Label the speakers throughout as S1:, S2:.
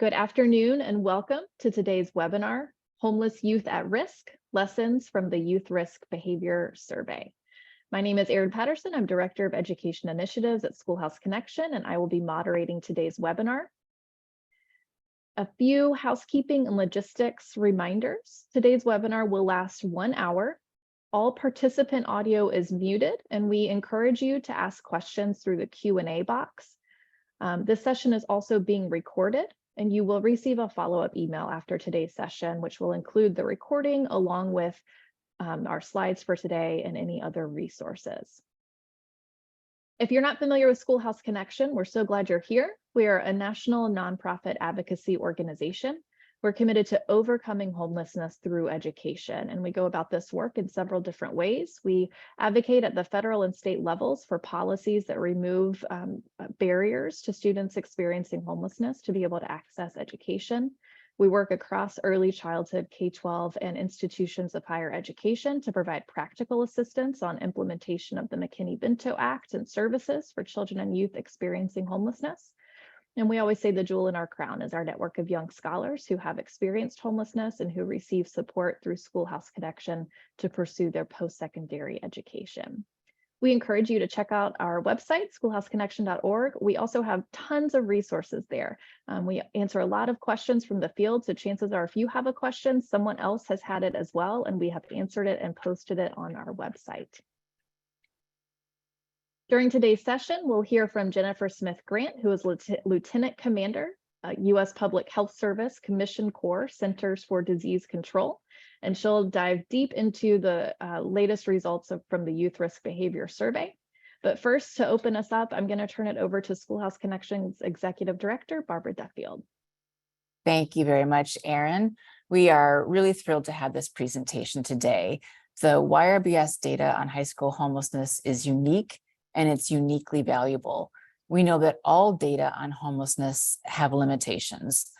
S1: Good afternoon and welcome to today's webinar, Homeless Youth at Risk, Lessons from the Youth Risk Behavior Survey. My name is Erin Patterson. I'm Director of Education Initiatives at SchoolHouse Connection, and I will be moderating today's webinar. A few housekeeping and logistics reminders. Today's webinar will last 1 hour. All participant audio is muted, and we encourage you to ask questions through the Q&A box. This session is also being recorded, and you will receive a follow-up email after today's session, which will include the recording along with our slides for today and any other resources. If you're not familiar with SchoolHouse Connection, we're so glad you're here. We are a national nonprofit advocacy organization. We're committed to overcoming homelessness through education, and we go about this work in several different ways. We advocate at the federal and state levels for policies that remove barriers to students experiencing homelessness to be able to access education. We work across early childhood, K-12, and institutions of higher education to provide practical assistance on implementation of the McKinney-Vento Act and services for children and youth experiencing homelessness. And we always say the jewel in our crown is our network of young scholars who have experienced homelessness and who receive support through SchoolHouse Connection to pursue their post-secondary education. We encourage you to check out our website, schoolhouseconnection.org. We also have tons of resources there. We answer a lot of questions from the field, so chances are if you have a question, someone else has had it as well, and we have answered it and posted it on our website. During today's session, we'll hear from Jennifer Smith Grant, who is Lieutenant Commander, U.S. Public Health Service Commission Corps Centers for Disease Control, and she'll dive deep into the latest results from the Youth Risk Behavior Survey. But first, to open us up, I'm going to turn it over to SchoolHouse Connection's Executive Director, Barbara Duffield.
S2: Thank you very much, Erin. We are really thrilled to have this presentation today. The YRBS data on high school homelessness is unique, and it's uniquely valuable. We know that all data on homelessness have limitations.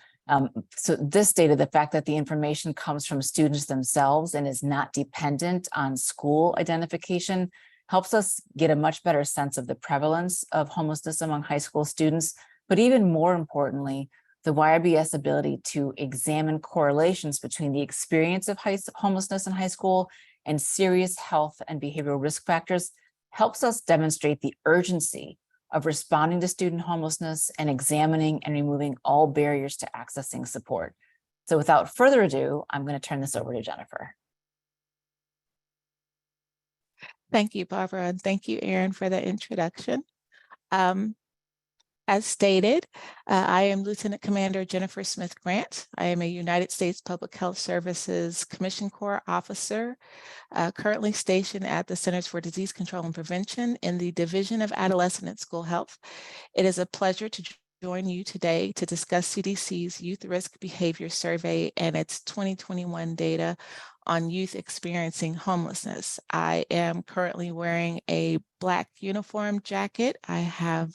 S2: So this data, the fact that the information comes from students themselves and is not dependent on school identification, helps us get a much better sense of the prevalence of homelessness among high school students. But even more importantly, the YRBS ability to examine correlations between the experience of homelessness in high school and serious health and behavioral risk factors helps us demonstrate the urgency of responding to student homelessness and examining and removing all barriers to accessing support. So without further ado, I'm going to turn this over to Jennifer.
S3: Thank you, Barbara, and thank you, Erin, for the introduction. As stated, I am Lieutenant Commander Jennifer Smith Grant. I am a United States Public Health Services Commission Corps officer, currently stationed at the Centers for Disease Control and Prevention in the Division of Adolescent and School Health. It is a pleasure to join you today to discuss CDC's Youth Risk Behavior Survey and its 2021 data on youth experiencing homelessness. I am currently wearing a black uniform jacket. I have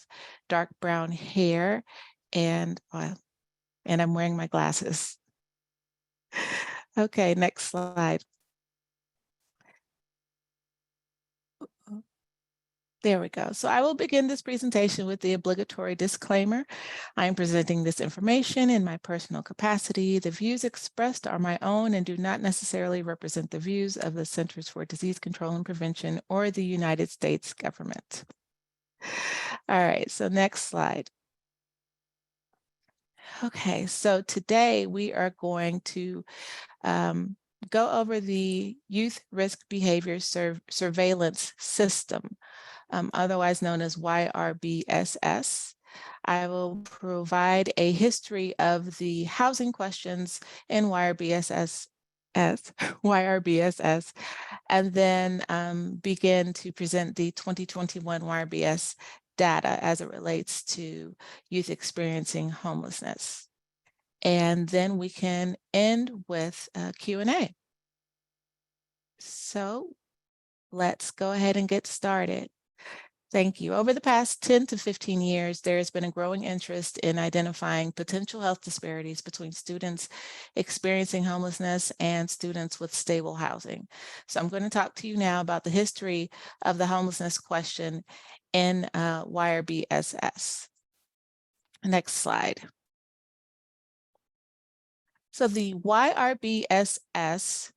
S3: dark brown hair, and I'm wearing my glasses. Okay, next slide. There we go. So I will begin this presentation with the obligatory disclaimer. I am presenting this information in my personal capacity. The views expressed are my own and do not necessarily represent the views of the Centers for Disease Control and Prevention or the United States government. All right, so next slide. Okay, so today we are going to go over the Youth Risk Behavior Surveillance System, otherwise known as YRBSS. I will provide a history of the housing questions in YRBSS, and then begin to present the 2021 YRBS data as it relates to youth experiencing homelessness. And then we can end with Q&A. So let's go ahead and get started. Thank you. Over the past 10 to 15 years, there has been a growing interest in identifying potential health disparities between students experiencing homelessness and students with stable housing. So I'm going to talk to you now about the history of the homelessness question in YRBSS. Next slide. So the YRBSS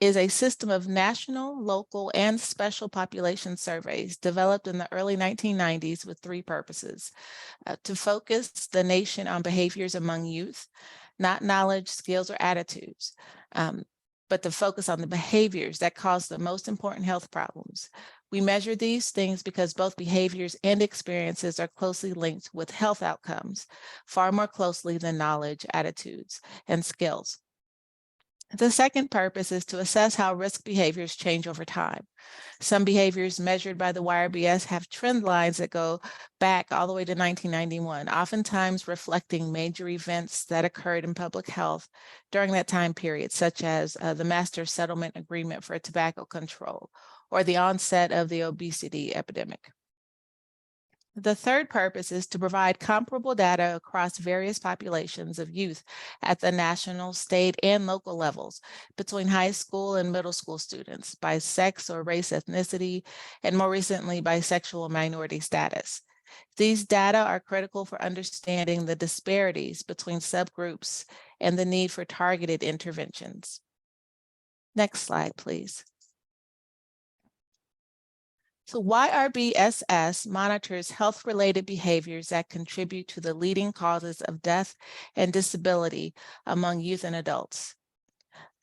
S3: is a system of national, local, and special population surveys developed in the early 1990s with three purposes: to focus the nation on behaviors among youth, not knowledge, skills, or attitudes, but to focus on the behaviors that cause the most important health problems. We measure these things because both behaviors and experiences are closely linked with health outcomes, far more closely than knowledge, attitudes, and skills. The second purpose is to assess how risk behaviors change over time. Some behaviors measured by the YRBS have trend lines that go back all the way to 1991, oftentimes reflecting major events that occurred in public health during that time period, such as the Master Settlement Agreement for Tobacco Control or the onset of the obesity epidemic. The third purpose is to provide comparable data across various populations of youth at the national, state, and local levels between high school and middle school students by sex or race ethnicity, and more recently by sexual or minority status. These data are critical for understanding the disparities between subgroups and the need for targeted interventions. Next slide, please. So YRBSS monitors health-related behaviors that contribute to the leading causes of death and disability among youth and adults.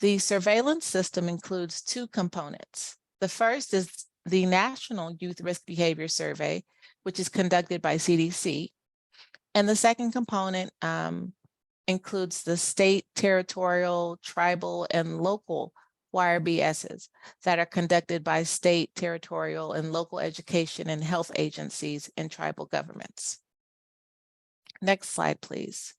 S3: The surveillance system includes two components. The first is the National Youth Risk Behavior Survey, which is conducted by CDC. And the second component includes the state, territorial, tribal, and local YRBSs that are conducted by state, territorial, and local education and health agencies and tribal governments. Next slide, please.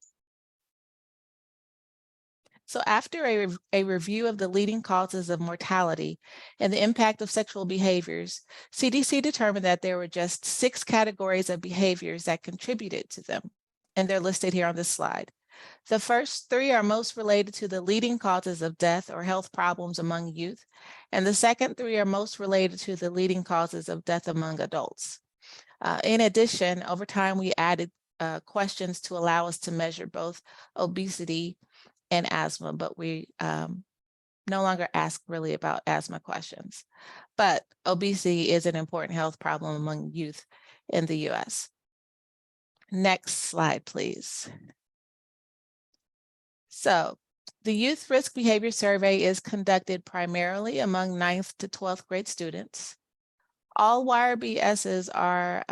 S3: So after a review of the leading causes of mortality and the impact of sexual behaviors, CDC determined that there were just 6 categories of behaviors that contributed to them, and they're listed here on this slide. The first 3 are most related to the leading causes of death or health problems among youth, and the second 3 are most related to the leading causes of death among adults. In addition, over time, we added questions to allow us to measure both obesity and asthma, but we no longer ask really about asthma questions. But obesity is an important health problem among youth in the US. Next slide, please. So the Youth Risk Behavior Survey is conducted primarily among 9th to 12th grade students. All YRBSs are,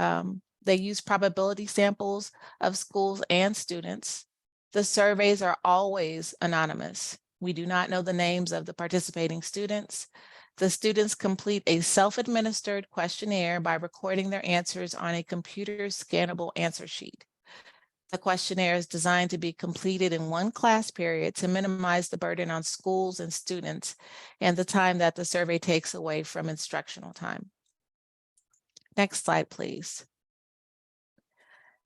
S3: they use probability samples of schools and students. The surveys are always anonymous. We do not know the names of the participating students. The students complete a self-administered questionnaire by recording their answers on a computer scannable answer sheet. The questionnaire is designed to be completed in one class period to minimize the burden on schools and students and the time that the survey takes away from instructional time. Next slide, please.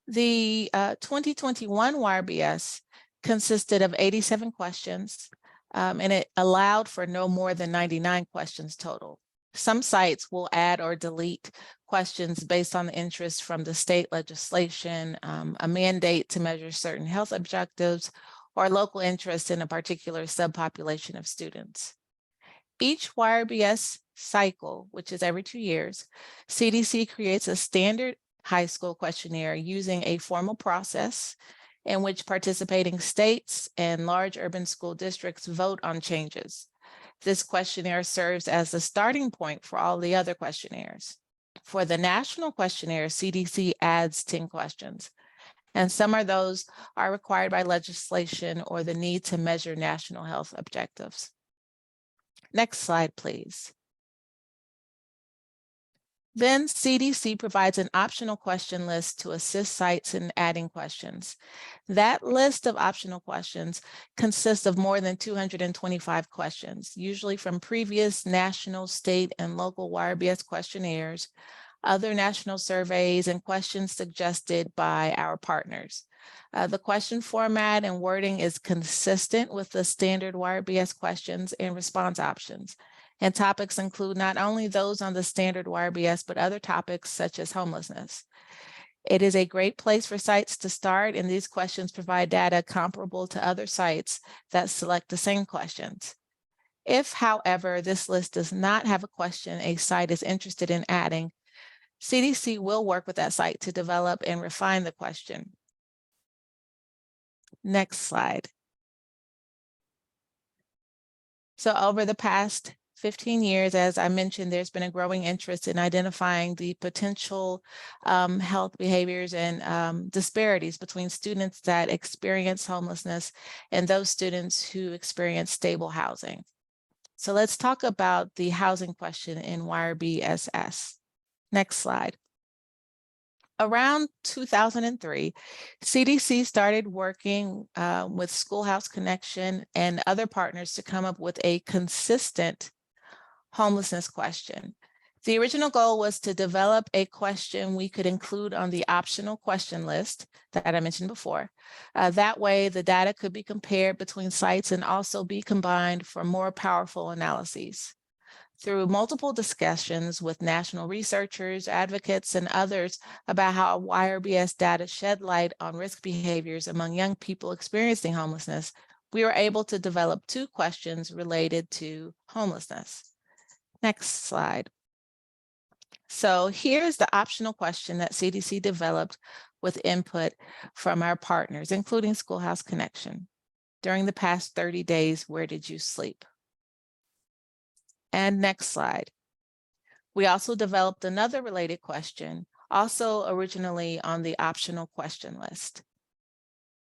S3: The 2021 YRBS consisted of 87 questions, and it allowed for no more than 99 questions total. Some sites will add or delete questions based on the interest from the state legislation, a mandate to measure certain health objectives, or local interest in a particular subpopulation of students. Each YRBS cycle, which is every 2 years, CDC creates a standard high school questionnaire using a formal process in which participating states and large urban school districts vote on changes. This questionnaire serves as the starting point for all the other questionnaires. For the national questionnaire, CDC adds 10 questions, and some of those are required by legislation or the need to measure national health objectives. Next slide, please. Then CDC provides an optional question list to assist sites in adding questions. That list of optional questions consists of more than 225 questions, usually from previous national, state, and local YRBS questionnaires, other national surveys, and questions suggested by our partners. The question format and wording is consistent with the standard YRBS questions and response options. And topics include not only those on the standard YRBS, but other topics such as homelessness. It is a great place for sites to start, and these questions provide data comparable to other sites that select the same questions. If, however, this list does not have a question a site is interested in adding, CDC will work with that site to develop and refine the question. Next slide. So over the past 15 years, as I mentioned, there's been a growing interest in identifying the potential health behaviors and disparities between students that experience homelessness and those students who experience stable housing. So let's talk about the housing question in YRBSS. Next slide. Around 2003, CDC started working with SchoolHouse Connection and other partners to come up with a consistent homelessness question. The original goal was to develop a question we could include on the optional question list that I mentioned before. That way, the data could be compared between sites and also be combined for more powerful analyses. Through multiple discussions with national researchers, advocates, and others about how YRBS data shed light on risk behaviors among young people experiencing homelessness, we were able to develop 2 questions related to homelessness. Next slide. So here's the optional question that CDC developed with input from our partners, including SchoolHouse Connection. During the past 30 days, where did you sleep? And next slide. We also developed another related question, also originally on the optional question list.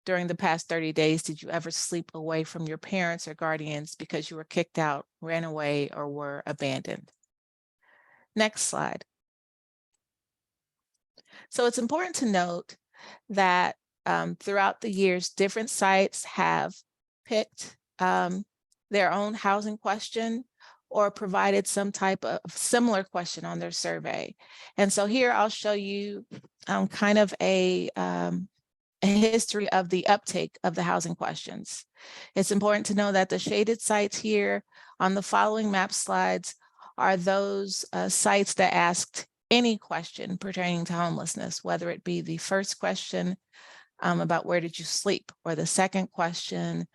S3: During the past 30 days, did you ever sleep away from your parents or guardians because you were kicked out, ran away, or were abandoned? Next slide. So it's important to note that throughout the years, different sites have picked their own housing question or provided some type of similar question on their survey. And so here I'll show you kind of a history of the uptake of the housing questions. It's important to know that the shaded sites here on the following map slides are those sites that asked any question pertaining to homelessness, whether it be the first question about where did you sleep, or the second question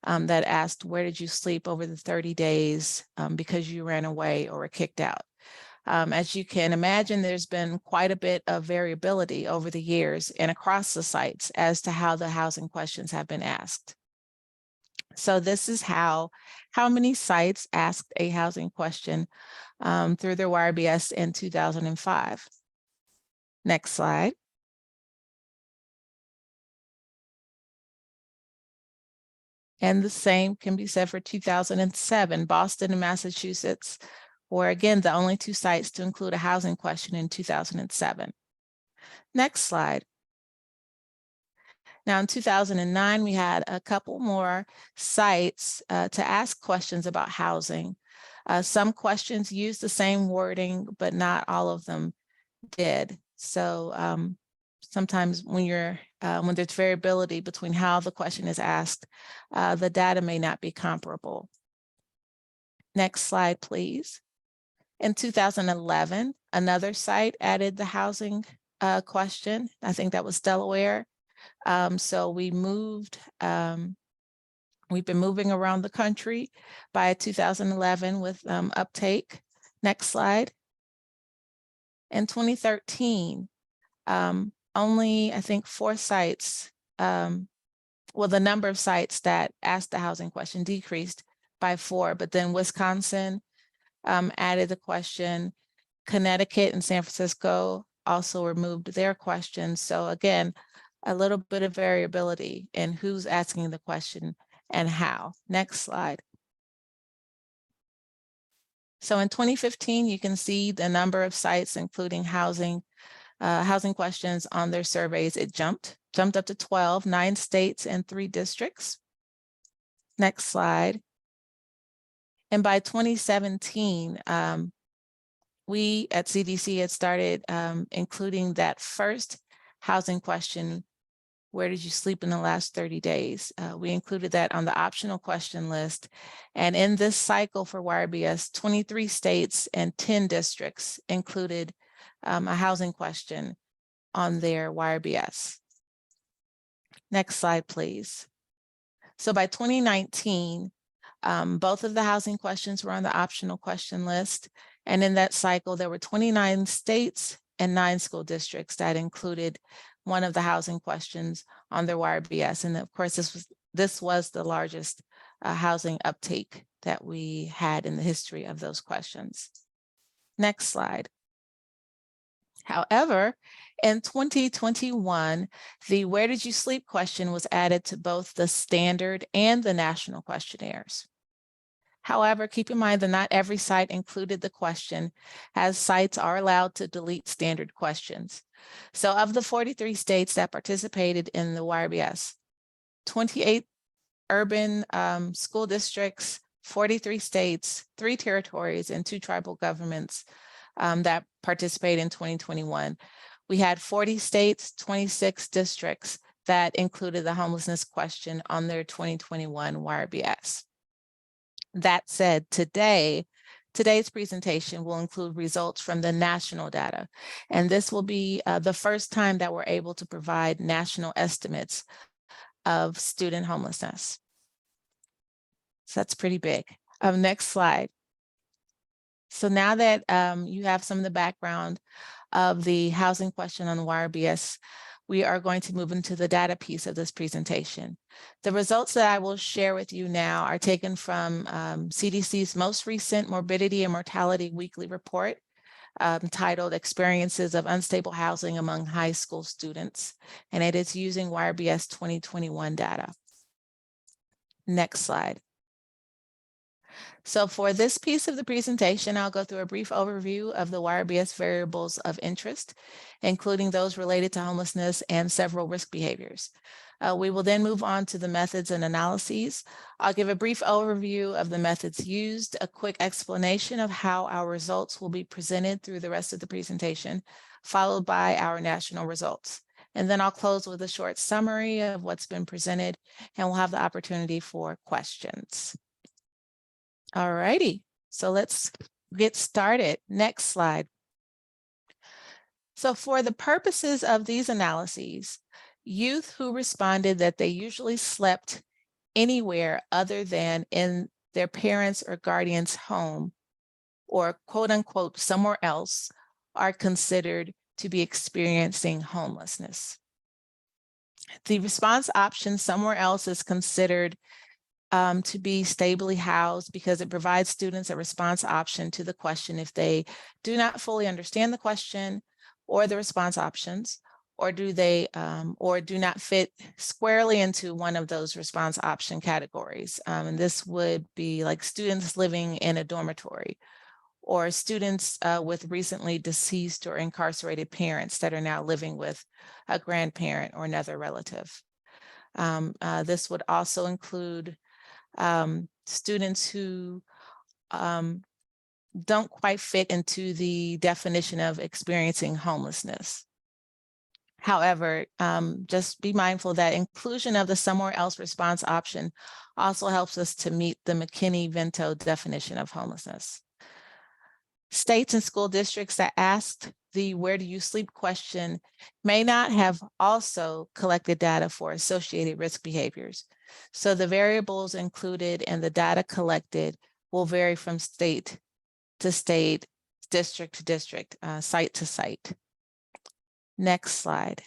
S3: that asked where did you sleep over the 30 days because you ran away or were kicked out. As you can imagine, there's been quite a bit of variability over the years and across the sites as to how the housing questions have been asked. So this is how many sites asked a housing question through their YRBS in 2005. Next slide. And the same can be said for 2007, Boston and Massachusetts were again the only 2 sites to include a housing question in 2007. Next slide. Now in 2009, we had a couple more sites to ask questions about housing. Some questions used the same wording, but not all of them did. So sometimes when there's variability between how the question is asked, the data may not be comparable. Next slide, please. In 2011, another site added the housing question. I think that was Delaware. So we moved, we've been moving around the country by 2011 with uptake. Next slide. In 2013, only I think 4 sites, well, the number of sites that asked the housing question decreased by 4, but then Wisconsin added the question. Connecticut and San Francisco also removed their questions. So again, a little bit of variability in who's asking the question and how. Next slide. So in 2015, you can see the number of sites, including housing questions on their surveys. It jumped up to 12, 9 states and 3 districts. Next slide. And by 2017, we at CDC had started including that first housing question, where did you sleep in the last 30 days? We included that on the optional question list. And in this cycle for YRBS, 23 states and 10 districts included a housing question on their YRBS. Next slide, please. So by 2019, both of the housing questions were on the optional question list. And in that cycle, there were 29 states and 9 school districts that included one of the housing questions on their YRBS. And of course, this was the largest housing uptake that we had in the history of those questions. Next slide. However, in 2021, the "Where did you sleep?" question was added to both the standard and the national questionnaires. However, keep in mind that not every site included the question, as sites are allowed to delete standard questions. So of the 43 states that participated in the YRBS, 28 urban school districts, 43 states, 3 territories, and 2 tribal governments that participated in 2021. We had 40 states, 26 districts that included the homelessness question on their 2021 YRBS. That said, today's presentation will include results from the national data, and this will be the first time that we're able to provide national estimates of student homelessness. So that's pretty big. Next slide. So now that you have some of the background of the housing question on the YRBS, we are going to move into the data piece of this presentation. The results that I will share with you now are taken from CDC's most recent Morbidity and Mortality Weekly Report titled Experiences of Unstable Housing Among High School Students, and it is using YRBS 2021 data. Next slide. So for this piece of the presentation, I'll go through a brief overview of the YRBS variables of interest, including those related to homelessness and several risk behaviors. We will then move on to the methods and analyses. I'll give a brief overview of the methods used, a quick explanation of how our results will be presented through the rest of the presentation, followed by our national results. And then I'll close with a short summary of what's been presented, and we'll have the opportunity for questions. All righty, so let's get started. Next slide. So for the purposes of these analyses, youth who responded that they usually slept anywhere other than in their parents' or guardian's home, or quote unquote somewhere else, are considered to be experiencing homelessness. The response option somewhere else is considered to be stably housed because it provides students a response option to the question if they do not fully understand the question or the response options, or do they or do not fit squarely into one of those response option categories. And this would be like students living in a dormitory, or students with recently deceased or incarcerated parents that are now living with a grandparent or another relative. This would also include students who don't quite fit into the definition of experiencing homelessness. However, just be mindful that inclusion of the somewhere else response option also helps us to meet the McKinney-Vento definition of homelessness. States and school districts that asked the "Where do you sleep?" question may not have also collected data for associated risk behaviors. So the variables included and the data collected will vary from state to state, district to district, site to site. Next slide.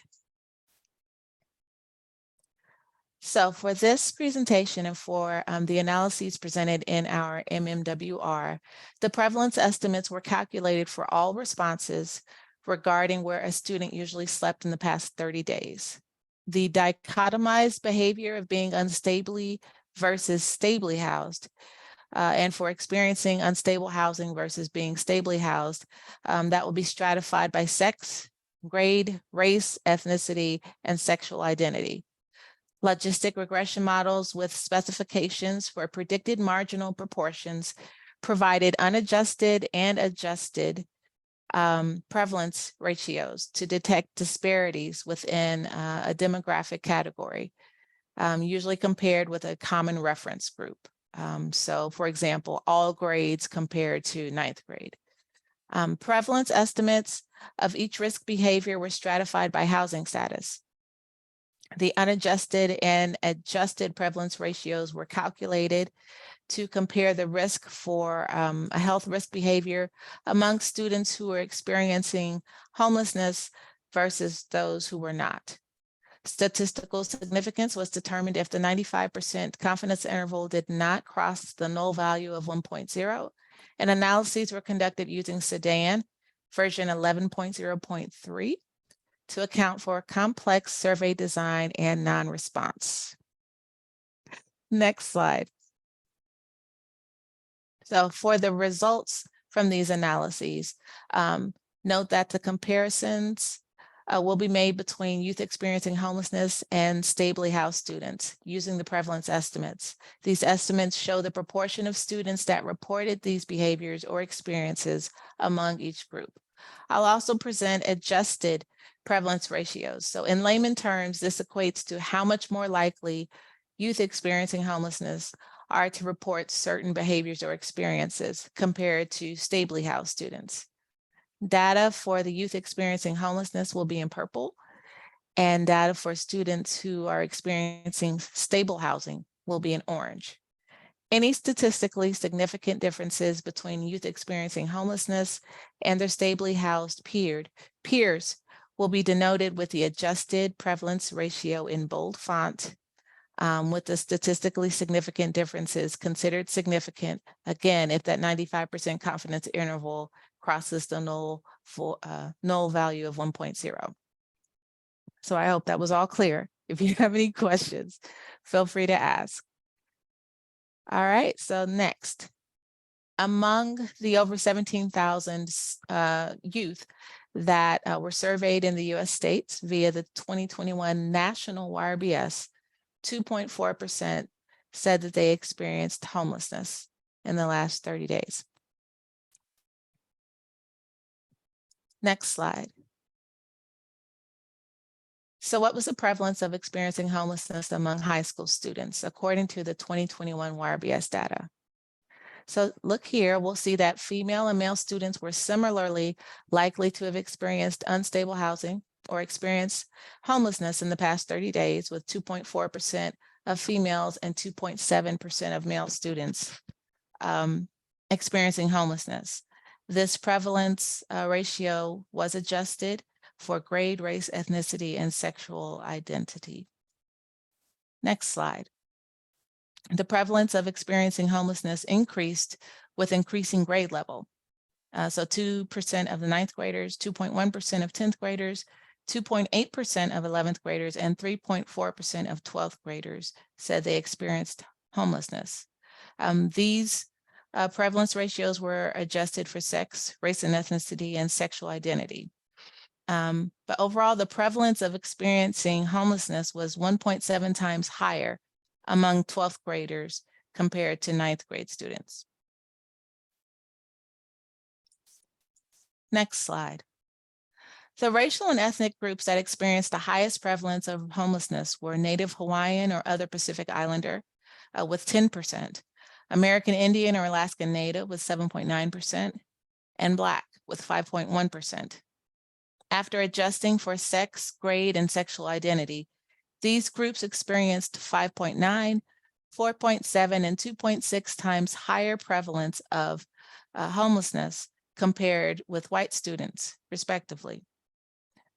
S3: So for this presentation and for the analyses presented in our MMWR, the prevalence estimates were calculated for all responses regarding where a student usually slept in the past 30 days. The dichotomized behavior of being unstably versus stably housed, and for experiencing unstable housing versus being stably housed, that will be stratified by sex, grade, race, ethnicity, and sexual identity. Logistic regression models with specifications for predicted marginal proportions provided unadjusted and adjusted prevalence ratios to detect disparities within a demographic category, usually compared with a common reference group. So for example, all grades compared to 9th grade. Prevalence estimates of each risk behavior were stratified by housing status. The unadjusted and adjusted prevalence ratios were calculated to compare the risk for a health risk behavior among students who were experiencing homelessness versus those who were not. Statistical significance was determined if the 95% confidence interval did not cross the null value of 1.0, and analyses were conducted using Sedan version 11.0.3 to account for complex survey design and non-response. Next slide. So for the results from these analyses, note that the comparisons will be made between youth experiencing homelessness and stably housed students using the prevalence estimates. These estimates show the proportion of students that reported these behaviors or experiences among each group. I'll also present adjusted prevalence ratios. So in layman terms, this equates to how much more likely youth experiencing homelessness are to report certain behaviors or experiences compared to stably housed students. Data for the youth experiencing homelessness will be in purple, and data for students who are experiencing stable housing will be in orange. Any statistically significant differences between youth experiencing homelessness and their stably housed peers will be denoted with the adjusted prevalence ratio in bold font, with the statistically significant differences considered significant, again, if that 95% confidence interval crosses the null value of 1.0. So I hope that was all clear. If you have any questions, feel free to ask. All right, so next, among the over 17,000 youth that were surveyed in the US states via the 2021 national YRBS, 2.4% said that they experienced homelessness in the last 30 days. Next slide. So what was the prevalence of experiencing homelessness among high school students according to the 2021 YRBS data? So look here, we'll see that female and male students were similarly likely to have experienced unstable housing or experienced homelessness in the past 30 days, with 2.4% of females and 2.7% of male students experiencing homelessness. This prevalence ratio was adjusted for grade, race, ethnicity, and sexual identity. Next slide. The prevalence of experiencing homelessness increased with increasing grade level. So 2% of the 9th graders, 2.1% of 10th graders, 2.8% of 11th graders, and 3.4% of 12th graders said they experienced homelessness. These prevalence ratios were adjusted for sex, race and ethnicity, and sexual identity. But overall, the prevalence of experiencing homelessness was 1.7 times higher among 12th graders compared to 9th grade students. Next slide. The racial and ethnic groups that experienced the highest prevalence of homelessness were Native Hawaiian or other Pacific Islander with 10%, American Indian or Alaskan Native with 7.9%, and Black with 5.1%. After adjusting for sex, grade, and sexual identity, these groups experienced 5.9, 4.7, and 2.6 times higher prevalence of homelessness compared with white students, respectively.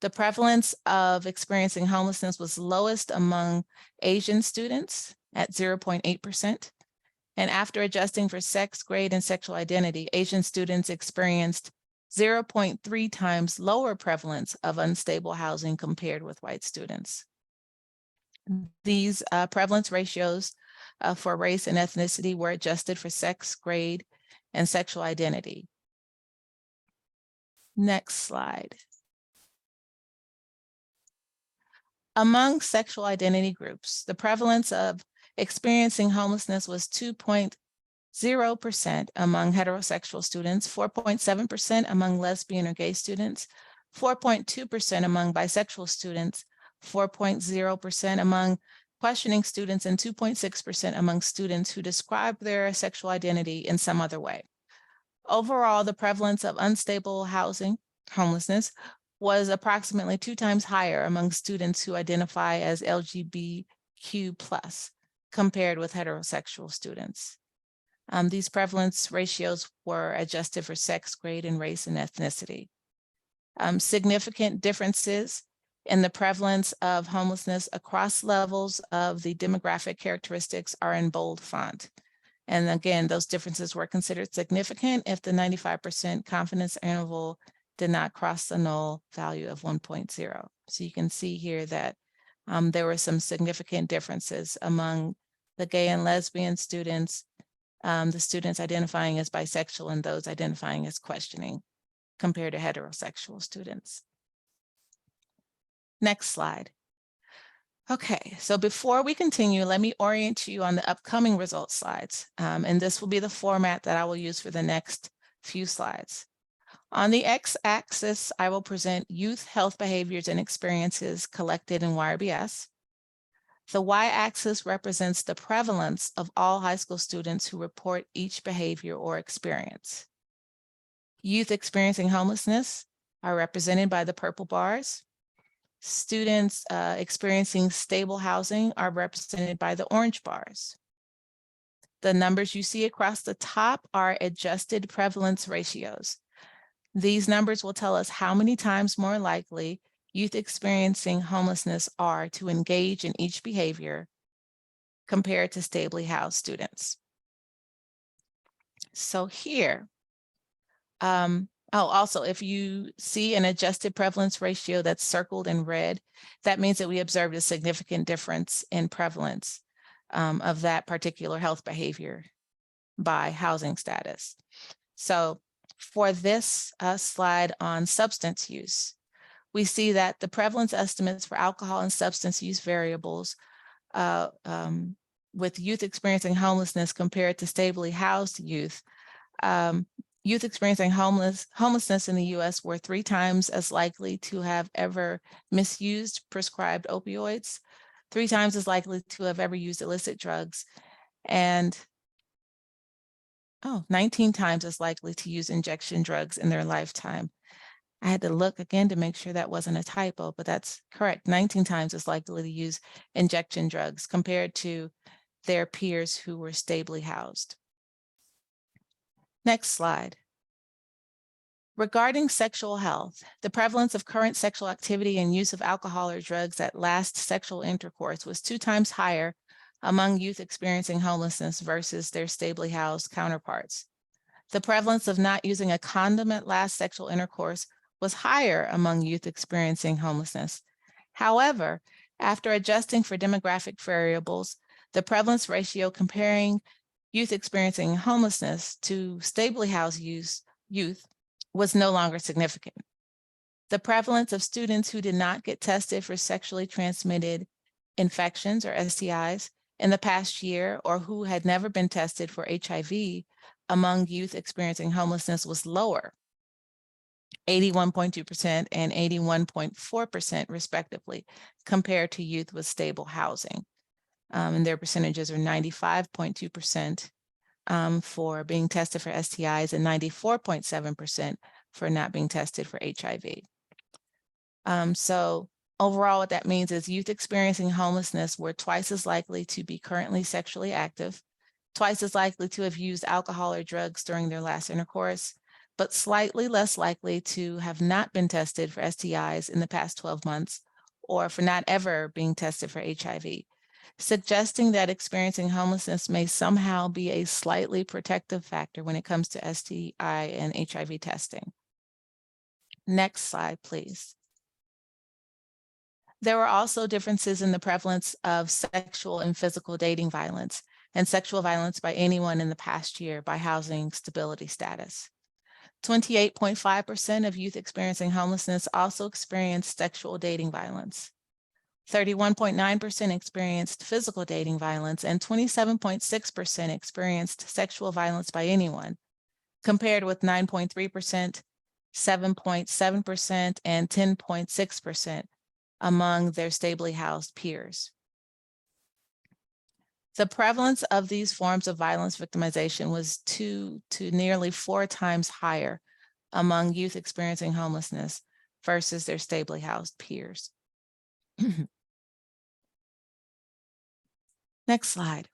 S3: The prevalence of experiencing homelessness was lowest among Asian students at 0.8%. And after adjusting for sex, grade, and sexual identity, Asian students experienced 0.3 times lower prevalence of unstable housing compared with white students. These prevalence ratios for race and ethnicity were adjusted for sex, grade, and sexual identity. Next slide. Among sexual identity groups, the prevalence of experiencing homelessness was 2.0% among heterosexual students, 4.7% among lesbian or gay students, 4.2% among bisexual students, 4.0% among questioning students, and 2.6% among students who describe their sexual identity in some other way. Overall, the prevalence of unstable housing, homelessness, was approximately 2 times higher among students who identify as LGBTQ+ compared with heterosexual students. These prevalence ratios were adjusted for sex, grade, and race and ethnicity. Significant differences in the prevalence of homelessness across levels of the demographic characteristics are in bold font. And again, those differences were considered significant if the 95% confidence interval did not cross the null value of 1.0. So you can see here that there were some significant differences among the gay and lesbian students, the students identifying as bisexual, and those identifying as questioning compared to heterosexual students. Next slide. Okay, so before we continue, let me orient you on the upcoming results slides. And this will be the format that I will use for the next few slides. On the x-axis, I will present youth health behaviors and experiences collected in YRBS. The y-axis represents the prevalence of all high school students who report each behavior or experience. Youth experiencing homelessness are represented by the purple bars. Students experiencing stable housing are represented by the orange bars. The numbers you see across the top are adjusted prevalence ratios. These numbers will tell us how many times more likely youth experiencing homelessness are to engage in each behavior compared to stably housed students. So here, also, if you see an adjusted prevalence ratio that's circled in red, that means that we observed a significant difference in prevalence of that particular health behavior by housing status. So for this slide on substance use, we see that the prevalence estimates for alcohol and substance use variables with youth experiencing homelessness compared to stably housed youth, youth experiencing homelessness in the US were 3 times as likely to have ever misused prescribed opioids, 3 times as likely to have ever used illicit drugs, and 19 times as likely to use injection drugs in their lifetime. I had to look again to make sure that wasn't a typo, but that's correct. 19 times as likely to use injection drugs compared to their peers who were stably housed. Next slide. Regarding sexual health, the prevalence of current sexual activity and use of alcohol or drugs at last sexual intercourse was 2 times higher among youth experiencing homelessness versus their stably housed counterparts. The prevalence of not using a condom at last sexual intercourse was higher among youth experiencing homelessness. However, after adjusting for demographic variables, the prevalence ratio comparing youth experiencing homelessness to stably housed youth was no longer significant. The prevalence of students who did not get tested for sexually transmitted infections or STIs in the past year or who had never been tested for HIV among youth experiencing homelessness was lower, 81.2% and 81.4% respectively, compared to youth with stable housing. And their percentages are 95.2% for being tested for STIs and 94.7% for not being tested for HIV. So overall, what that means is youth experiencing homelessness were twice as likely to be currently sexually active, twice as likely to have used alcohol or drugs during their last intercourse, but slightly less likely to have not been tested for STIs in the past 12 months or for not ever being tested for HIV, suggesting that experiencing homelessness may somehow be a slightly protective factor when it comes to STI and HIV testing. Next slide, please. There were also differences in the prevalence of sexual and physical dating violence and sexual violence by anyone in the past year by housing stability status. 28.5% of youth experiencing homelessness also experienced sexual dating violence. 31.9% experienced physical dating violence, and 27.6% experienced sexual violence by anyone, compared with 9.3%, 7.7%, and 10.6% among their stably housed peers. The prevalence of these forms of violence victimization was 2 to nearly 4 times higher among youth experiencing homelessness versus their stably housed peers. Next slide.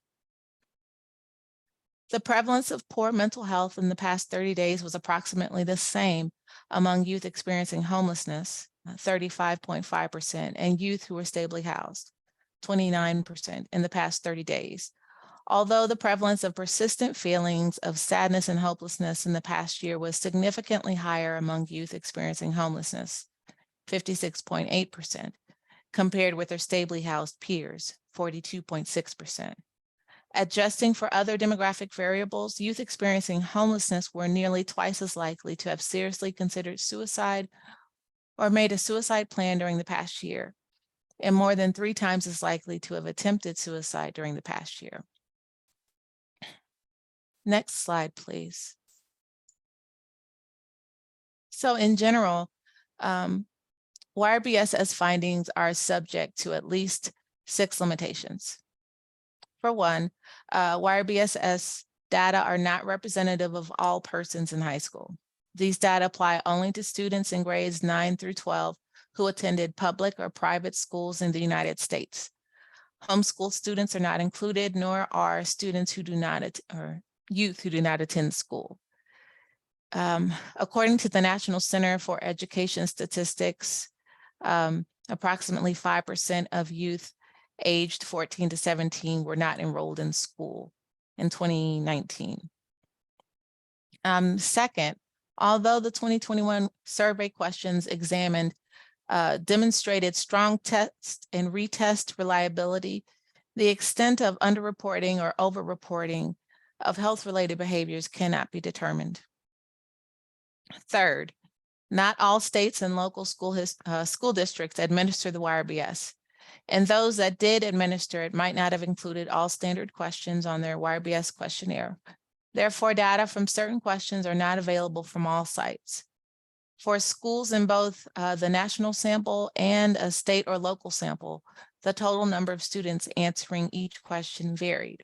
S3: The prevalence of poor mental health in the past 30 days was approximately the same among youth experiencing homelessness, 35.5%, and youth who were stably housed, 29% in the past 30 days. Although the prevalence of persistent feelings of sadness and hopelessness in the past year was significantly higher among youth experiencing homelessness, 56.8%, compared with their stably housed peers, 42.6%. Adjusting for other demographic variables, youth experiencing homelessness were nearly twice as likely to have seriously considered suicide or made a suicide plan during the past year, and more than 3 times as likely to have attempted suicide during the past year. Next slide, please. So in general, YRBSS findings are subject to at least 6 limitations. For one, YRBSS data are not representative of all persons in high school. These data apply only to students in grades 9 through 12 who attended public or private schools in the United States. Homeschool students are not included, nor are students who do not, or youth who do not attend school. According to the National Center for Education Statistics, approximately 5% of youth aged 14 to 17 were not enrolled in school in 2019. Second, although the 2021 survey questions examined demonstrated strong test and retest reliability, the extent of underreporting or overreporting of health-related behaviors cannot be determined. Third, not all states and local school districts administer the YRBS. And those that did administer it might not have included all standard questions on their YRBS questionnaire. Therefore, data from certain questions are not available from all sites. For schools in both the national sample and a state or local sample, the total number of students answering each question varied.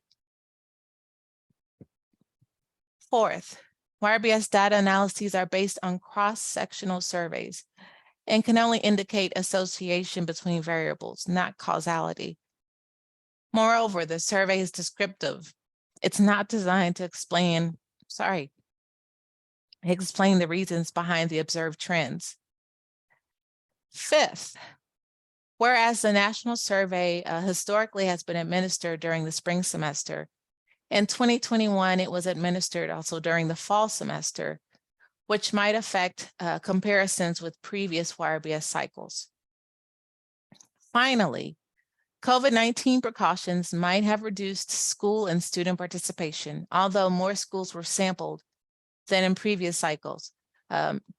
S3: Fourth, YRBS data analyses are based on cross-sectional surveys and can only indicate association between variables, not causality. Moreover, the survey is descriptive. It's not designed to explain the reasons behind the observed trends. Fifth, whereas the national survey historically has been administered during the spring semester, in 2021, it was administered also during the fall semester, which might affect comparisons with previous YRBS cycles. Finally, COVID-19 precautions might have reduced school and student participation, although more schools were sampled than in previous cycles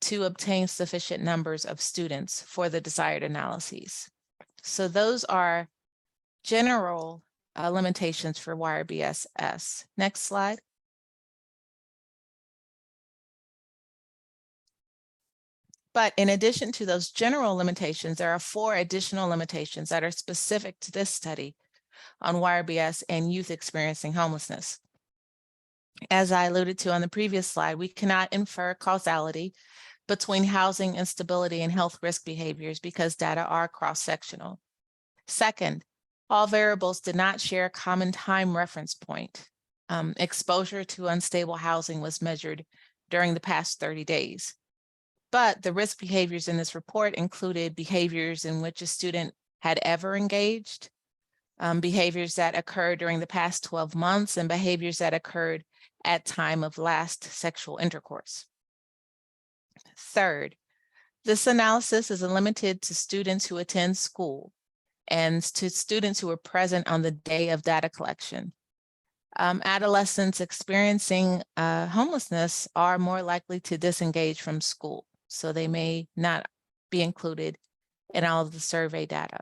S3: to obtain sufficient numbers of students for the desired analyses. So those are general limitations for YRBSS. Next slide. But in addition to those general limitations, there are 4 additional limitations that are specific to this study on YRBS and youth experiencing homelessness. As I alluded to on the previous slide, we cannot infer causality between housing instability and health risk behaviors because data are cross-sectional. Second, all variables did not share a common time reference point. Exposure to unstable housing was measured during the past 30 days. But the risk behaviors in this report included behaviors in which a student had ever engaged, behaviors that occurred during the past 12 months, and behaviors that occurred at time of last sexual intercourse. Third, this analysis is limited to students who attend school and to students who were present on the day of data collection. Adolescents experiencing homelessness are more likely to disengage from school, so they may not be included in all of the survey data.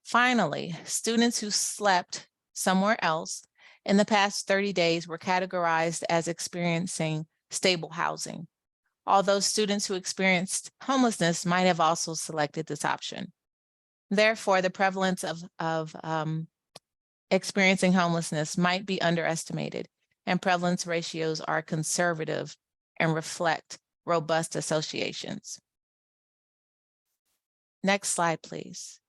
S3: Finally, students who slept somewhere else in the past 30 days were categorized as experiencing stable housing, although students who experienced homelessness might have also selected this option. Therefore, the prevalence of experiencing homelessness might be underestimated, and prevalence ratios are conservative and reflect robust associations. Next slide, please.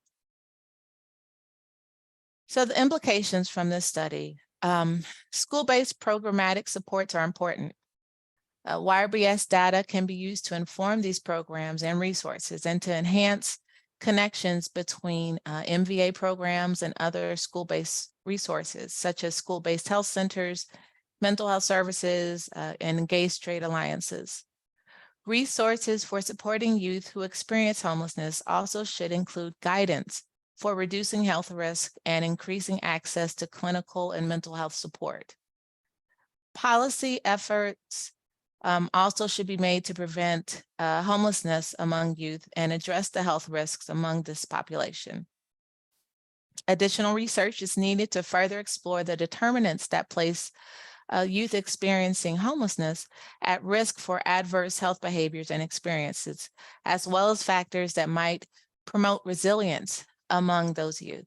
S3: So the implications from this study, school-based programmatic supports are important. YRBS data can be used to inform these programs and resources and to enhance connections between MVA programs and other school-based resources, such as school-based health centers, mental health services, and engaged trade alliances. Resources for supporting youth who experience homelessness also should include guidance for reducing health risk and increasing access to clinical and mental health support. Policy efforts also should be made to prevent homelessness among youth and address the health risks among this population. Additional research is needed to further explore the determinants that place youth experiencing homelessness at risk for adverse health behaviors and experiences, as well as factors that might promote resilience among those youth.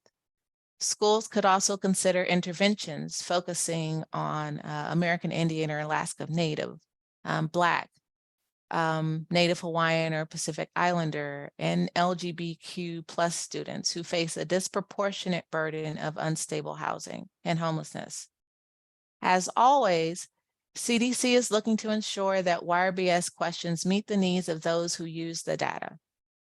S3: Schools could also consider interventions focusing on American Indian or Alaska Native, Black, Native Hawaiian or Pacific Islander, and LGBTQ+ students who face a disproportionate burden of unstable housing and homelessness. As always, CDC is looking to ensure that YRBS questions meet the needs of those who use the data.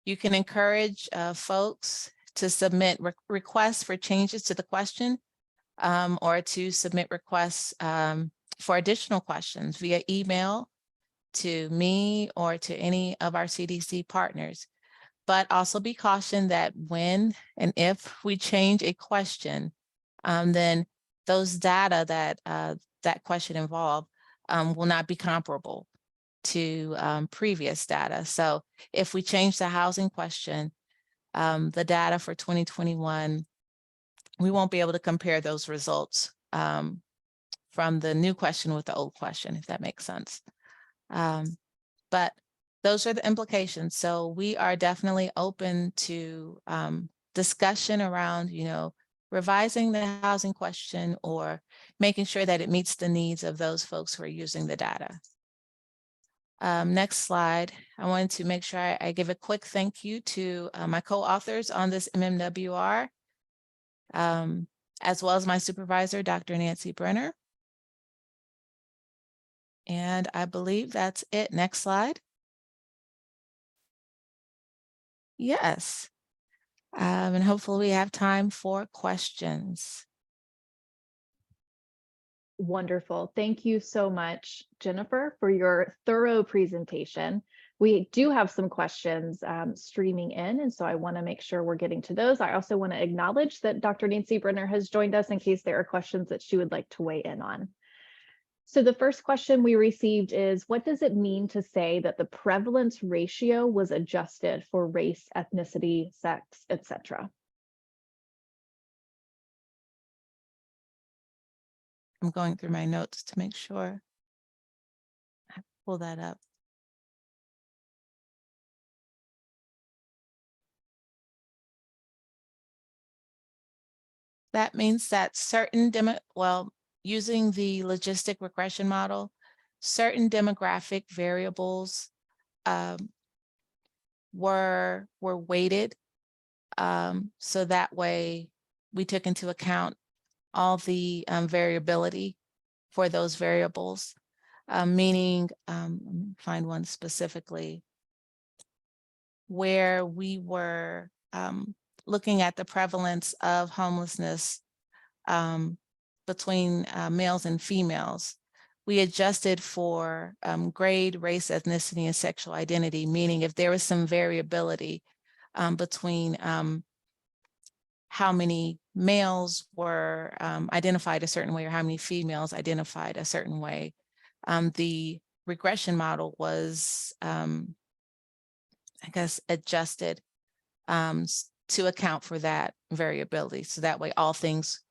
S3: You can encourage folks to submit requests for changes to the question or to submit requests for additional questions via email to me or to any of our CDC partners. But also be cautioned that when and if we change a question, then those data that that question involved will not be comparable to previous data. So if we change the housing question, the data for 2021, we won't be able to compare those results from the new question with the old question, if that makes sense. But those are the implications. So we are definitely open to discussion around, revising the housing question or making sure that it meets the needs of those folks who are using the data. Next slide. I wanted to make sure I give a quick thank you to my co-authors on this MMWR, as well as my supervisor, Dr. Nancy Brenner. And I believe that's it. Next slide. Yes. And hopefully we have time for questions.
S1: Wonderful. Thank you so much, Jennifer, for your thorough presentation. We do have some questions streaming in, and so I want to make sure we're getting to those. I also want to acknowledge that Dr. Nancy Brenner has joined us in case there are questions that she would like to weigh in on. So the first question we received is, what does it mean to say that the prevalence ratio was adjusted for race, ethnicity, sex, etc.?
S3: I'm going through my notes to make sure I pull that up. That means that certain using the logistic regression model, certain demographic variables were weighted. So that way we took into account all the variability for those variables, meaning, let me find one specifically, where we were looking at the prevalence of homelessness between males and females. We adjusted for grade, race, ethnicity, and sexual identity, meaning if there was some variability between how many males were identified a certain way or how many females identified a certain way, the regression model was, I guess, adjusted to account for that variability. So that way all things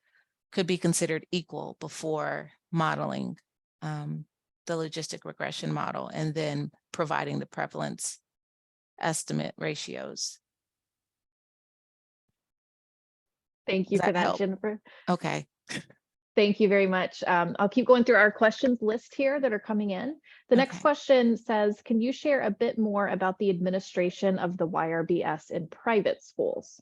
S3: could be considered equal before modeling the logistic regression model and then providing the prevalence estimate ratios.
S1: Thank you
S3: Does
S1: for
S3: that
S1: that,
S3: help?
S1: Jennifer.
S3: Okay.
S1: Thank you very much. I'll keep going through our questions list here that are coming in. The next
S3: Okay.
S1: question says, can you share a bit more about the administration of the YRBS in private schools?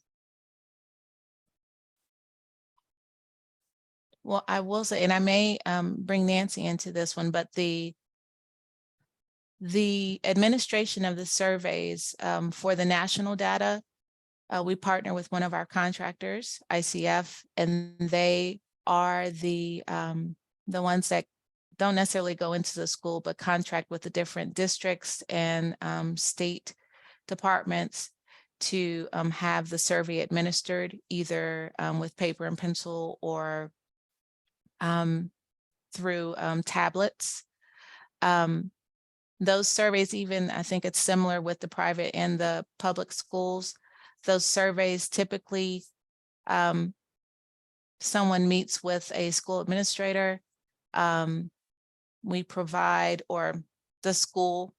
S3: Well, I will say, and I may bring Nancy into this one, but the administration of the surveys for the national data, we partner with one of our contractors, ICF, and they are the ones that don't necessarily go into the school, but contract with the different districts and state departments to have the survey administered either with paper and pencil or through tablets. Those surveys, even I think it's similar with the private and the public schools. Those surveys typically, someone meets with a school administrator. We provide, or the school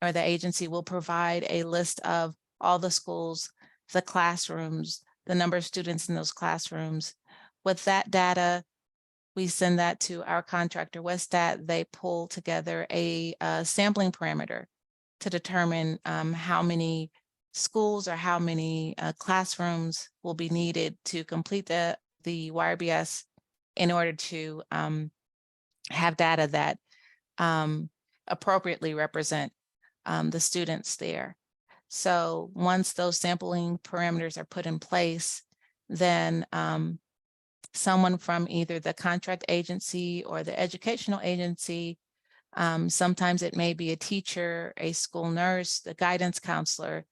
S3: or the agency will provide a list of all the schools, the classrooms, the number of students in those classrooms. With that data, we send that to our contractor, Westat. They pull together a sampling parameter to determine how many schools or how many classrooms will be needed to complete the YRBS in order to have data that appropriately represent the students there. So once those sampling parameters are put in place, then someone from either the contract agency or the educational agency, sometimes it may be a teacher, a school nurse, the guidance counselor,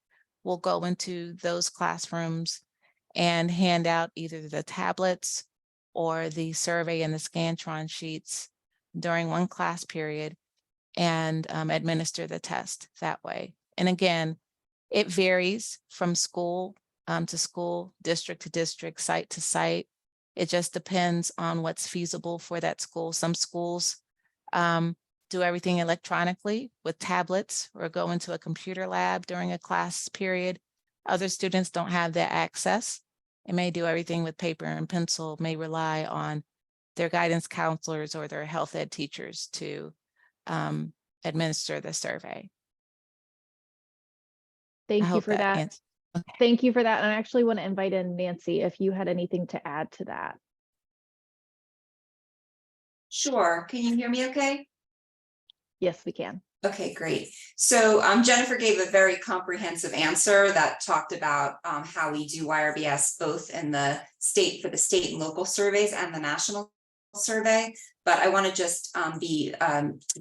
S3: will go into those classrooms and hand out either the tablets or the survey and the Scantron sheets during one class period and administer the test that way. And again, it varies from school to school, district to district, site to site. It just depends on what's feasible for that school. Some schools do everything electronically with tablets or go into a computer lab during a class period. Other students don't have that access and may do everything with paper and pencil, may rely on their guidance counselors or their health ed teachers to administer the survey.
S1: Thank you for that.
S3: Okay.
S1: Thank you for that. And I actually want to invite in Nancy if you had anything to add to that.
S4: Sure. Can you hear me okay?
S1: Yes, we can.
S4: Okay, great. So Jennifer gave a very comprehensive answer that talked about how we do YRBS both in the state for the state and local surveys and the national survey. But I want to just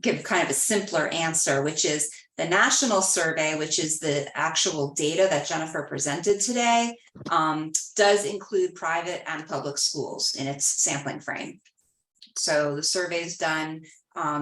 S4: give kind of a simpler answer, which is the national survey, which is the actual data that Jennifer presented today, does include private and public schools in its sampling frame. So the survey is done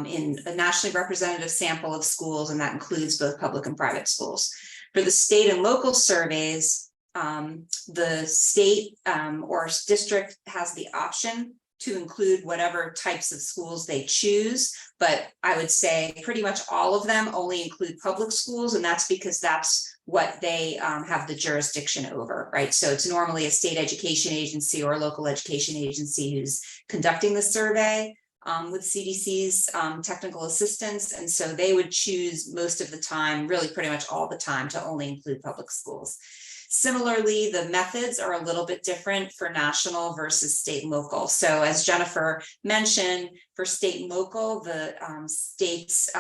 S4: in a nationally representative sample of schools, and that includes both public and private schools. For the state and local surveys, the state or district has the option to include whatever types of schools they choose, but I would say pretty much all of them only include public schools, and that's because that's what they have the jurisdiction over, right? So it's normally a state education agency or a local education agency who's conducting the survey with CDC's technical assistance, and so they would choose most of the time, really pretty much all the time, to only include public schools. Similarly, the methods are a little bit different for national versus state and local. So as Jennifer mentioned, for state and local, the states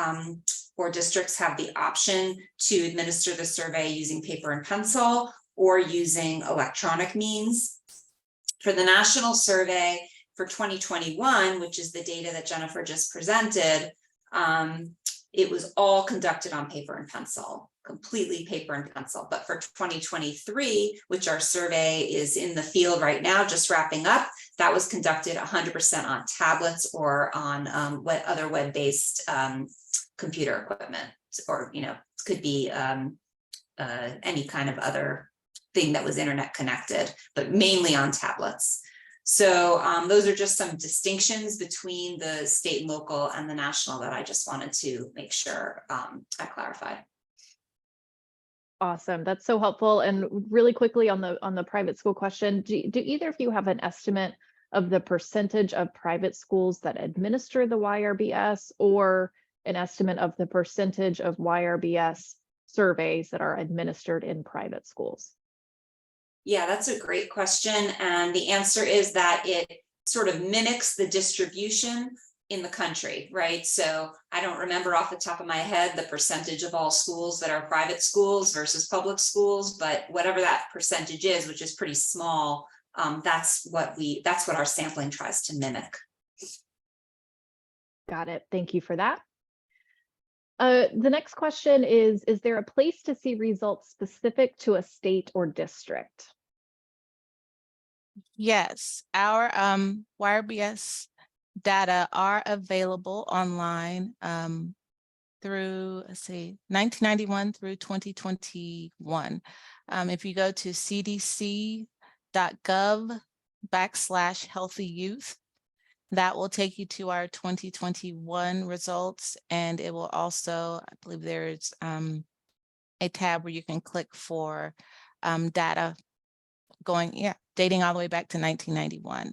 S4: or districts have the option to administer the survey using paper and pencil or using electronic means. For the national survey for 2021, which is the data that Jennifer just presented, it was all conducted on paper and pencil, completely paper and pencil. But for 2023, which our survey is in the field right now, just wrapping up, that was conducted 100% on tablets or on other web-based computer equipment, or it could be any kind of other thing that was internet connected, but mainly on tablets. So those are just some distinctions between the state and local and the national that I just wanted to make sure I clarified.
S1: Awesome. That's so helpful. And really quickly on the private school question, do either of you have an estimate of the percentage of private schools that administer the YRBS, or an estimate of the percentage of YRBS surveys that are administered in private schools?
S4: Yeah, that's a great question. And the answer is that it sort of mimics the distribution in the country, right? So I don't remember off the top of my head the percentage of all schools that are private schools versus public schools, but whatever that percentage is, which is pretty small, that's what our sampling tries to mimic.
S1: Got it. Thank you for that. The next question is there a place to see results specific to a state or district?
S3: Yes, our YRBS data are available online through, let's see, 1991 through 2021. If you go to cdc.gov/healthy-youth, that will take you to our 2021 results, and it will also, I believe there's a tab where you can click for data dating all the way back to 1991.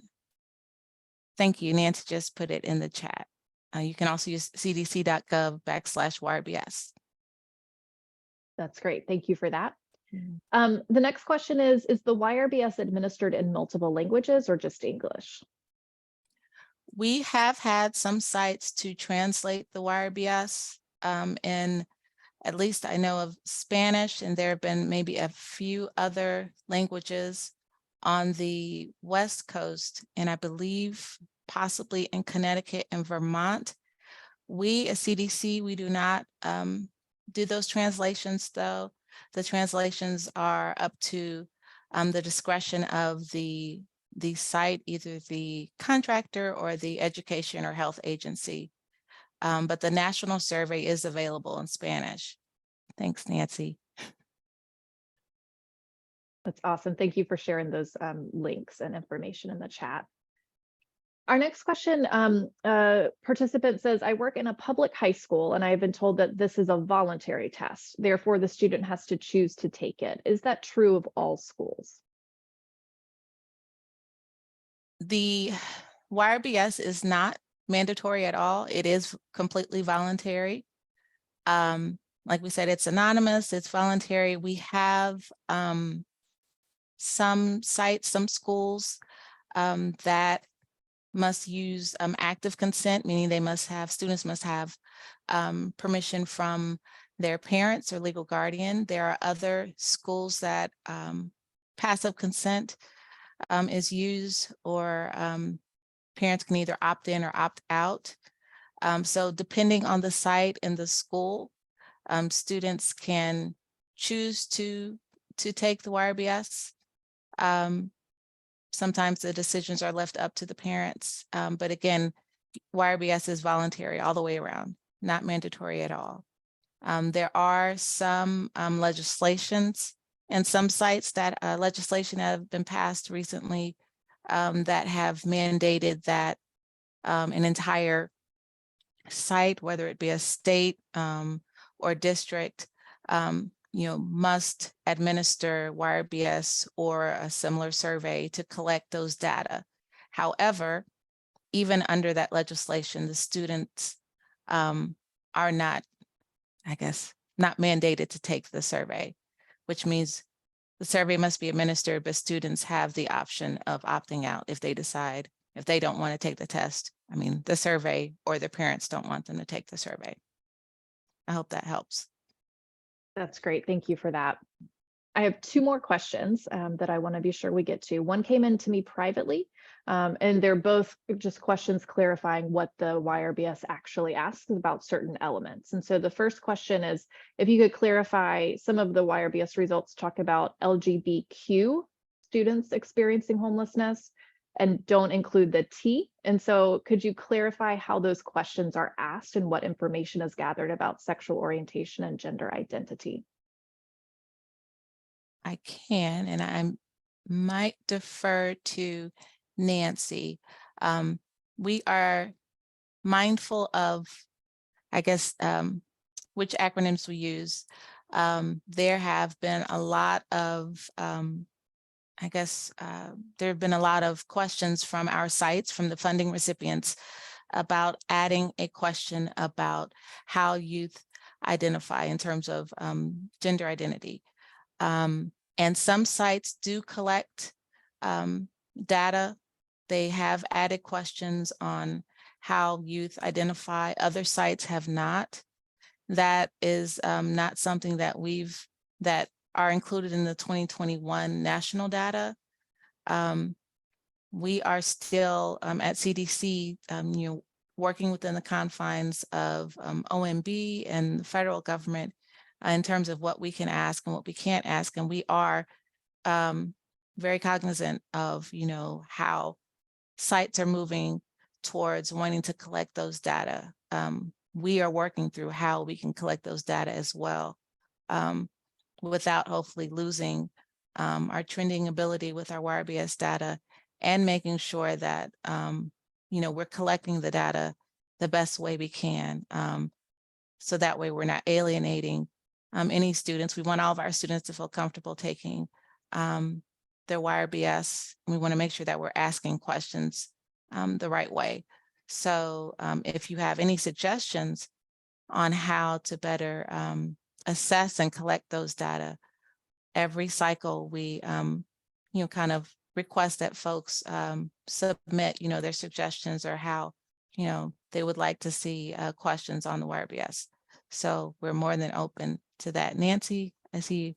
S3: Thank you. Nancy just put it in the chat. You can also use cdc.gov/YRBS.
S1: That's great. Thank you for that. The next question is the YRBS administered in multiple languages or just English?
S3: We have had some sites to translate the YRBS in, at least I know of, Spanish, and there have been maybe a few other languages on the West Coast, and I believe possibly in Connecticut and Vermont. We at CDC, we do not do those translations, though. The translations are up to the discretion of the site, either the contractor or the education or health agency. But the national survey is available in Spanish. Thanks, Nancy.
S1: That's awesome. Thank you for sharing those links and information in the chat. Our next question, participant says, I work in a public high school and I have been told that this is a voluntary test. Therefore, the student has to choose to take it. Is that true of all schools?
S3: The YRBS is not mandatory at all. It is completely voluntary. Like we said, it's anonymous, it's voluntary. We have some sites, some schools that must use active consent, meaning students must have permission from their parents or legal guardian. There are other schools that passive consent is used, or parents can either opt in or opt out. So depending on the site and the school, students can choose to take the YRBS. Sometimes the decisions are left up to the parents, but again, YRBS is voluntary all the way around, not mandatory at all. There are some legislations and some sites that legislation have been passed recently that have mandated that an entire site, whether it be a state or district, must administer YRBS or a similar survey to collect those data. However, even under that legislation, the students are not, I guess, not mandated to take the survey, which means the survey must be administered, but students have the option of opting out if they decide, if they don't want to take the test. I mean, the survey, or their parents don't want them to take the survey. I hope that helps.
S1: That's great. Thank you for that. I have two more questions that I want to be sure we get to. One came in to me privately, and they're both just questions clarifying what the YRBS actually asks about certain elements. And so the first question is, if you could clarify, some of the YRBS results talk about LGBTQ students experiencing homelessness and don't include the T. And so could you clarify how those questions are asked and what information is gathered about sexual orientation and gender identity?
S3: I can, and I might defer to Nancy. We are mindful of, I guess, which acronyms we use. There have been a lot of, I guess, there have been a lot of questions from our sites, from the funding recipients, about adding a question about how youth identify in terms of gender identity. And some sites do collect data. They have added questions on how youth identify. Other sites have not. That is not something that that are included in the 2021 national data. We are still at CDC, working within the confines of OMB and the federal government in terms of what we can ask and what we can't ask. And we are very cognizant of, how sites are moving towards wanting to collect those data. We are working through how we can collect those data as well, without hopefully losing our trending ability with our YRBS data, and making sure that, we're collecting the data the best way we can. So that way we're not alienating any students. We want all of our students to feel comfortable taking their YRBS. We want to make sure that we're asking questions the right way. So if you have any suggestions on how to better assess and collect those data, every cycle we kind of request that folks submit their suggestions, or how they would like to see questions on the YRBS. So we're more than open to that. Nancy, I see you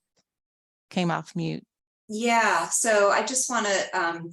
S3: came off mute.
S4: Yeah, so I just want to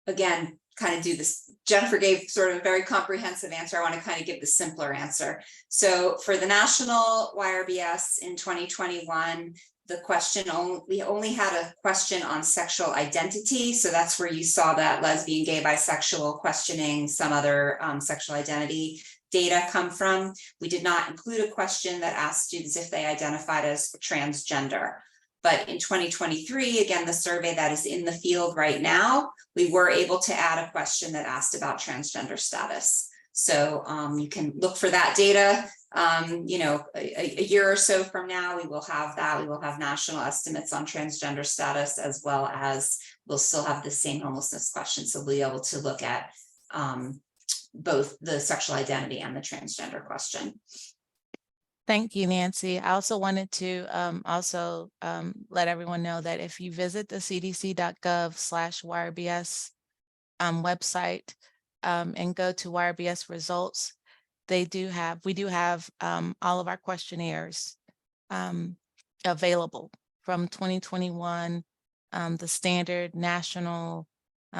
S4: again kind of do this. Jennifer gave sort of a very comprehensive answer. I want to kind of give the simpler answer. So for the national YRBS in 2021, the question we only had a question on sexual identity. So that's where you saw that lesbian, gay, bisexual questioning, some other sexual identity data come from. We did not include a question that asked students if they identified as transgender. But in 2023, again, the survey that is in the field right now, we were able to add a question that asked about transgender status. So you can look for that data. A year or so from now, we will have that. We will have national estimates on transgender status, as well as we'll still have the same homelessness question. So we'll be able to look at both the sexual identity and the transgender question.
S3: Thank you, Nancy. I also wanted to let everyone know that if you visit the cdc.gov/YRBS website and go to YRBS results, we do have all of our questionnaires available from 2021, the standard, national,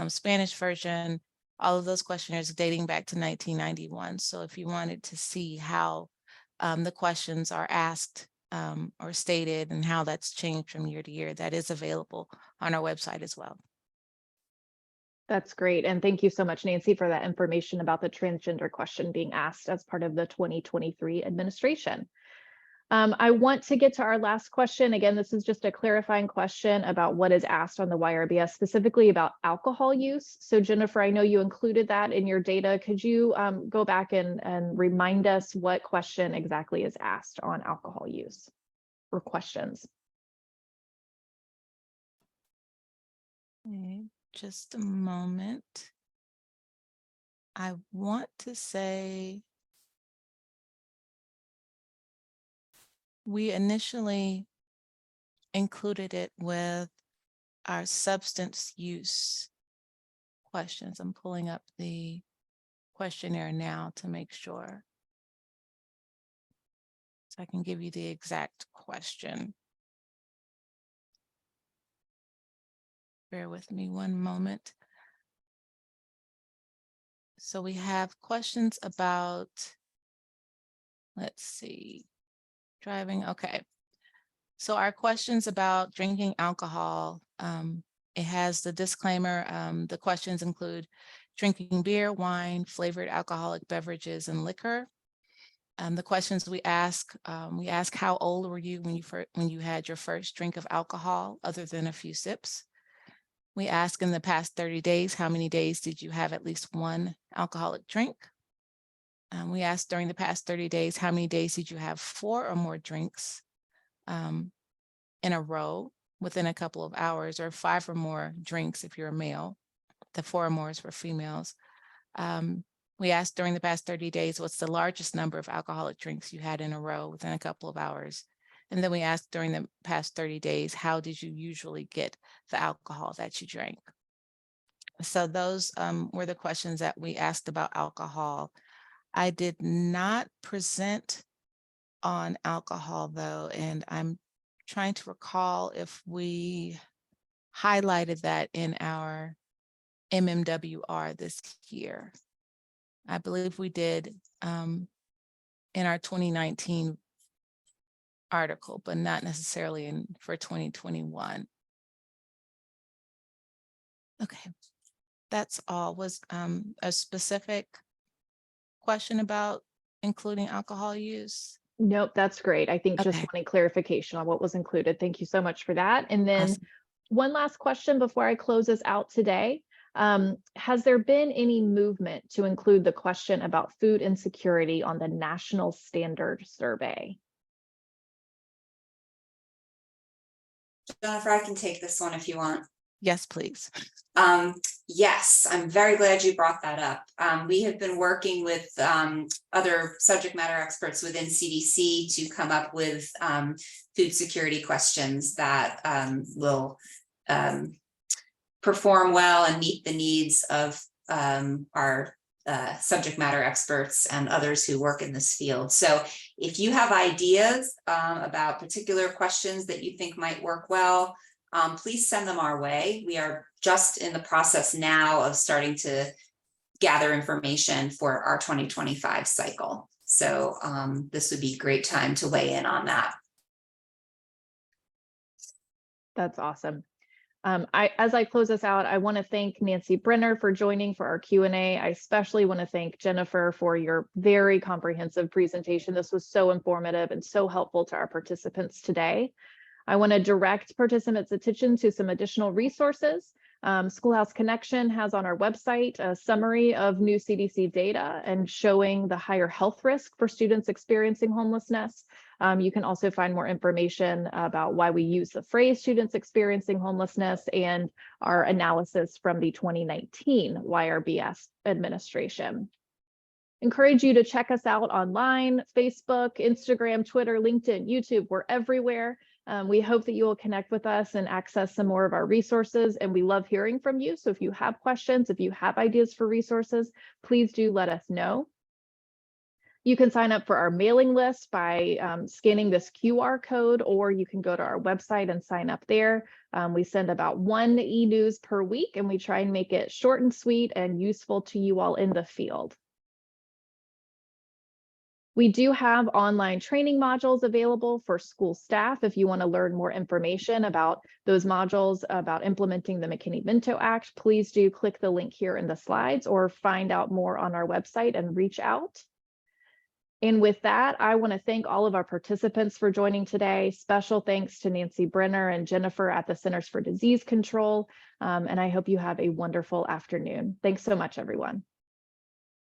S3: Spanish version, all of those questionnaires dating back to 1991. So if you wanted to see how the questions are asked or stated and how that's changed from year to year, that is available on our website as well.
S1: That's great. And thank you so much, Nancy, for that information about the transgender question being asked as part of the 2023 administration. I want to get to our last question. Again, this is just a clarifying question about what is asked on the YRBS, specifically about alcohol use. So Jennifer, I know you included that in your data. Could you go back and remind us what question exactly is asked on alcohol use, or questions?
S3: Okay, just a moment. I want to say we initially included it with our substance use questions. I'm pulling up the questionnaire now to make sure, so I can give you the exact question. Bear with me one moment. So we have questions about, let's see, driving. Okay. So our questions about drinking alcohol, it has the disclaimer. The questions include drinking beer, wine, flavored alcoholic beverages, and liquor. The questions we ask how old were you when you had your first drink of alcohol, other than a few sips? We ask, in the past 30 days, how many days did you have at least one alcoholic drink? We asked, during the past 30 days, how many days did you have 4 or more drinks? in a row within a couple of hours, or 5 or more drinks if you're a male. The 4 or more is for females. We asked during the past 30 days, what's the largest number of alcoholic drinks you had in a row within a couple of hours? And then we asked during the past 30 days, how did you usually get the alcohol that you drank? So those were the questions that we asked about alcohol. I did not present on alcohol though, and I'm trying to recall if we highlighted that in our MMWR this year. I believe we did in our 2019 article, but not necessarily for 2021. Okay, that's all. Was a specific question about including alcohol use?
S1: Nope, that's great. I think just
S3: Okay.
S1: wanting clarification on what was included. Thank you so much for that. And then
S3: Awesome.
S1: one last question before I close us out today. Has there been any movement to include the question about food insecurity on the National Standard Survey?
S4: Jennifer, I can take this one if you want.
S3: Yes, please.
S4: Yes, I'm very glad you brought that up. We have been working with other subject matter experts within CDC to come up with food security questions that will perform well and meet the needs of our subject matter experts and others who work in this field. So if you have ideas about particular questions that you think might work well, please send them our way. We are just in the process now of starting to gather information for our 2025 cycle. So this would be a great time to weigh in on that.
S1: That's awesome. As I close this out, I want to thank Nancy Brenner for joining for our Q&A. I especially want to thank Jennifer for your very comprehensive presentation. This was so informative and so helpful to our participants today. I want to direct participants' attention to some additional resources. SchoolHouse Connection has on our website a summary of new CDC data and showing the higher health risk for students experiencing homelessness. You can also find more information about why we use the phrase students experiencing homelessness and our analysis from the 2019 YRBS administration. Encourage you to check us out online, Facebook, Instagram, Twitter, LinkedIn, YouTube, we're everywhere. We hope that you will connect with us and access some more of our resources, and we love hearing from you. So if you have questions, if you have ideas for resources, please do let us know. You can sign up for our mailing list by scanning this QR code, or you can go to our website and sign up there. We send about 1 e-news per week, and we try and make it short and sweet and useful to you all in the field. We do have online training modules available for school staff if you want to learn more information about those modules, about implementing the McKinney-Vento Act. Please do click the link here in the slides or find out more on our website and reach out. And with that, I want to thank all of our participants for joining today. Special thanks to Nancy Brenner and Jennifer at the Centers for Disease Control. And I hope you have a wonderful afternoon. Thanks so much, everyone.